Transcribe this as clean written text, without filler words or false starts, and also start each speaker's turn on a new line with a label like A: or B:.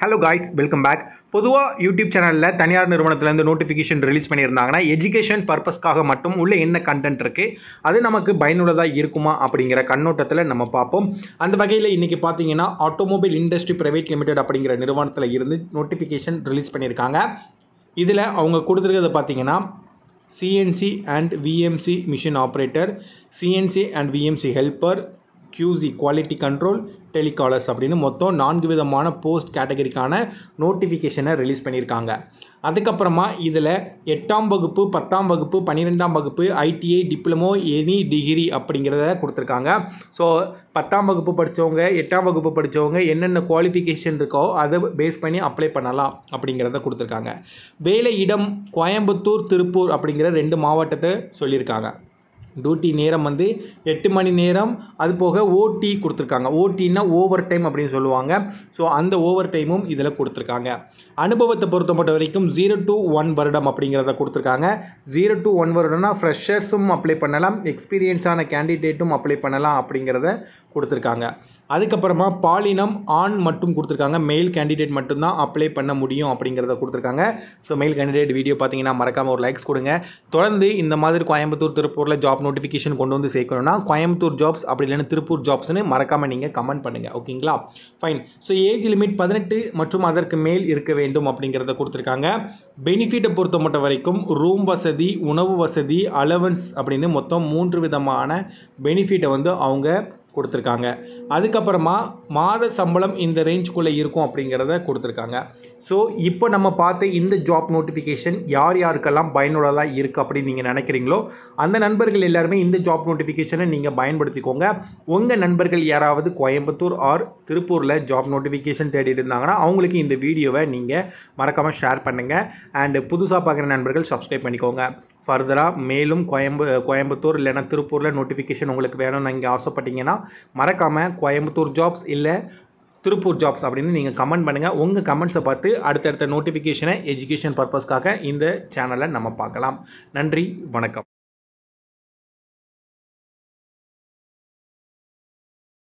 A: Hello guys, welcome back. பொதுவாக YouTube சேனலில் தனியார் நிறுவனத்திலேருந்து நோட்டிஃபிகேஷன் ரிலீஸ் பண்ணியிருந்தாங்கன்னா எஜுகேஷன் பர்பஸ்க்காக மட்டும் உள்ள என்ன கண்டென்ட் இருக்குது, அது நமக்கு பயனுள்ளதாக இருக்குமா அப்படிங்கிற கண்ணோட்டத்தில் நம்ம பார்ப்போம். அந்த வகையில் இன்றைக்கி பார்த்தீங்கன்னா ஆட்டோமொபைல் இண்டஸ்ட்ரி பிரைவேட் லிமிடெட் அப்படிங்கிற நிறுவனத்தில் இருந்து நோட்டிஃபிகேஷன் ரிலீஸ் பண்ணியிருக்காங்க. இதில் அவங்க கொடுத்துருக்கிறது பார்த்தீங்கன்னா CNC and VMC machine operator, CNC and VMC helper, QC quality control, telecallers அப்படின்னு மொத்தம் 4 விதமான போஸ்ட் கேட்டகரிக்கான நோட்டிஃபிகேஷனை ரிலீஸ் பண்ணியிருக்காங்க. அதுக்கப்புறமா இதில் 8ஆம் வகுப்பு, 10ஆம் வகுப்பு, 12ஆம் வகுப்பு, ITI, டிப்ளமோ, எனி டிகிரி அப்படிங்கிறத கொடுத்துருக்காங்க. ஸோ 10ஆம் வகுப்பு படித்தவங்க, 8ஆம் வகுப்பு படித்தவங்க என்னென்ன குவாலிஃபிகேஷன் இருக்கோ அதை பேஸ் பண்ணி அப்ளை பண்ணலாம் அப்படிங்கிறத கொடுத்துருக்காங்க. வேலை இடம் கோயம்புத்தூர், திருப்பூர் அப்படிங்கிற 2 மாவட்டத்தை சொல்லியிருக்காங்க. டியூட்டி நேரம் வந்து 8 மணி நேரம். அது போக ஓடி கொடுத்துருக்காங்க. ஓடின்னா ஓவர் டைம் அப்படின்னு சொல்லுவாங்க. ஸோ அந்த ஓவர் டைமும் இதில் கொடுத்துருக்காங்க. அனுபவத்தை பொறுத்த வரைக்கும் 0 to 1 வருடம் அப்படிங்கிறத கொடுத்துருக்காங்க. 0 to 1 வருடம்னா ஃப்ரெஷர்ஸும் அப்ளை பண்ணலாம், எக்ஸ்பீரியன்ஸான கேண்டிடேட்டும் அப்ளை பண்ணலாம் அப்படிங்கிறத கொடுத்துருக்காங்க. அதுக்கப்புறமா பாலினம் ஆண் மட்டும் கொடுத்துருக்காங்க. மெயில் கேண்டிடேட் மட்டும்தான் அப்ளை பண்ண முடியும் அப்படிங்கிறத கொடுத்துருக்காங்க. ஸோ மெயில் கேண்டிடேட் வீடியோ பார்த்தீங்கன்னா மறக்காமல் ஒரு லைக்ஸ் கொடுங்க. தொடர்ந்து இந்த மாதிரி கோயம்புத்தூர், திருப்பூரில் ஜாப் நோட்டிஃபிகேஷன் கொண்டு வந்து சேர்க்கணும்னா கோயம்புத்தூர் ஜாப்ஸ் அப்படி இல்லைன்னா திருப்பூர் ஜாப்ஸ்னு மறக்காமல் நீங்கள் கமெண்ட் பண்ணுங்கள். ஓகேங்களா? ஃபைன். ஸோ ஏஜ் லிமிட் 18 மற்றும் அதற்கு மேல் இருக்க வேண்டும் அப்படிங்கிறத கொடுத்துருக்காங்க. பெனிஃபிட்டை பொறுத்த வரைக்கும் ரூம் வசதி, உணவு வசதி, அலவன்ஸ் அப்படின்னு மொத்தம் 3 விதமான பெனிஃபிட்டை வந்து அவங்க கொடுத்துருக்காங்க. அதுக்கப்புறமா மாத சம்பளம் இந்த ரேஞ்சுக்குள்ளே இருக்கும் அப்படிங்கிறத கொடுத்துருக்காங்க. ஸோ இப்போ நம்ம பார்த்த இந்த ஜாப் நோட்டிஃபிகேஷன் யார் யாருக்கெல்லாம் பயனுள்ளதாக இருக்குது அப்படின்னு நீங்கள் நினைக்கிறீங்களோ அந்த நண்பர்கள் எல்லாருமே இந்த ஜாப் நோட்டிஃபிகேஷனை நீங்கள் பயன்படுத்திக்கோங்க. உங்கள் நண்பர்கள் யாராவது கோயம்புத்தூர் ஆர் திருப்பூரில் ஜாப் நோட்டிஃபிகேஷன் தேடி இருந்தாங்கன்னா அவங்களுக்கு இந்த வீடியோவை நீங்கள் மறக்காமல் ஷேர் பண்ணுங்கள். அண்டு புதுசாக பார்க்குற நண்பர்கள் சப்ஸ்கிரைப் பண்ணிக்கோங்க. ஃபர்தராக மேலும் கோயம்புத்தூர் இல்லைனா திருப்பூரில் நோட்டிஃபிகேஷன் உங்களுக்கு வேணும்னு நீங்கள் ஆசைப்பட்டீங்கன்னா மறக்காமல் கோயம்புத்தூர் ஜாப்ஸ் இல்லை திருப்பூர் ஜாப்ஸ் அப்படின்னு நீங்கள் கமெண்ட் பண்ணுங்கள். உங்கள் கமெண்ட்ஸை பார்த்து அடுத்தடுத்த நோட்டிஃபிகேஷனை எஜுகேஷன் பர்பஸ்க்காக இந்த சேனலை நம்ம பார்க்கலாம். நன்றி, வணக்கம்.